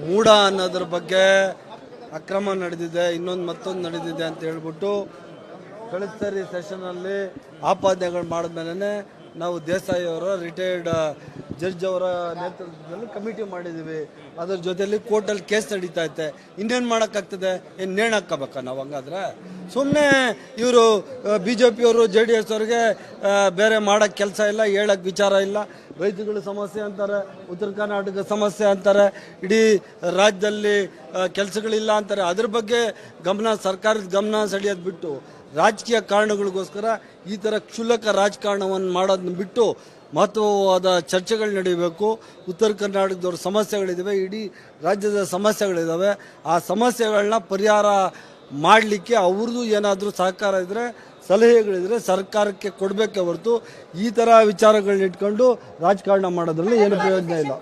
ಮೂಢ ಅನ್ನೋದ್ರ ಬಗ್ಗೆ ಅಕ್ರಮ ನಡೆದಿದೆ, ಮತ್ತೊಂದು ನಡೆದಿದೆ ಅಂತ ಹೇಳ್ಬಿಟ್ಟು ಕಳೆದ ಸರಿ ಸೆಷನಲ್ಲಿ ಆಪಾದನೆಗಳು ಮಾಡಿದ್ಮೇಲೆ ನಾವು ದೇಸಾಯಿ ಅವರ ರಿಟೈರ್ಡ್ ಜಡ್ಜ್ ಅವರ ನೇತೃತ್ವದಲ್ಲಿ ಕಮಿಟಿ ಮಾಡಿದ್ದೀವಿ. ಅದ್ರ ಜೊತೆಯಲ್ಲಿ ಕೋರ್ಟಲ್ಲಿ ಕೇಸ್ ನಡೀತಾ ಐತೆ. ಇನ್ನೇನು ಮಾಡೋಕ್ಕಾಗ್ತದೆ? ಏನು ನೇಣು ಹಾಕ್ಕೋಬೇಕಾ ನಾವು? ಹಂಗಾದ್ರೆ ಸುಮ್ಮನೆ ಇವರು BJP ಅವರು JDS ಅವ್ರಿಗೆ ಬೇರೆ ಮಾಡೋಕ್ಕೆ ಕೆಲಸ ಇಲ್ಲ, ಹೇಳೋಕ್ಕೆ ವಿಚಾರ ಇಲ್ಲ. ರೈತಗಳ ಸಮಸ್ಯೆ ಅಂತಾರೆ, ಉತ್ತರ ಕರ್ನಾಟಕ ಸಮಸ್ಯೆ ಅಂತಾರೆ, ಇಡೀ ರಾಜ್ಯದಲ್ಲಿ ಕೆಲಸಗಳಿಲ್ಲ ಅಂತಾರೆ. ಅದ್ರ ಬಗ್ಗೆ ಸರ್ಕಾರದ ಗಮನ ಸೆಳೆಯೋದು ಬಿಟ್ಟು ರಾಜಕೀಯ ಕಾರಣಗಳಿಗೋಸ್ಕರ ಈ ಥರ ಕ್ಷುಲ್ಲಕ ರಾಜಕಾರಣವನ್ನು ಮಾಡೋದನ್ನ ಬಿಟ್ಟು ಮಹತ್ವವಾದ ಚರ್ಚೆಗಳು ನಡೀಬೇಕು. ಉತ್ತರ ಕರ್ನಾಟಕದವ್ರ ಸಮಸ್ಯೆಗಳಿದ್ದಾವೆ, ಇಡೀ ರಾಜ್ಯದ ಸಮಸ್ಯೆಗಳಿದ್ದಾವೆ. ಆ ಸಮಸ್ಯೆಗಳನ್ನ ಪರಿಹಾರ ಮಾಡಲಿಕ್ಕೆ ಅವ್ರದ್ದು ಏನಾದರೂ ಸಹಕಾರ ಇದ್ದರೆ, ಸಲಹೆಗಳಿದ್ರೆ ಸರ್ಕಾರಕ್ಕೆ ಕೊಡಬೇಕೇ ಹೊರತು ಈ ಥರ ವಿಚಾರಗಳನ್ನ ಇಟ್ಕೊಂಡು ರಾಜಕಾರಣ ಮಾಡೋದ್ರಲ್ಲಿ ಏನು ಪ್ರಯೋಜನ ಇಲ್ಲ.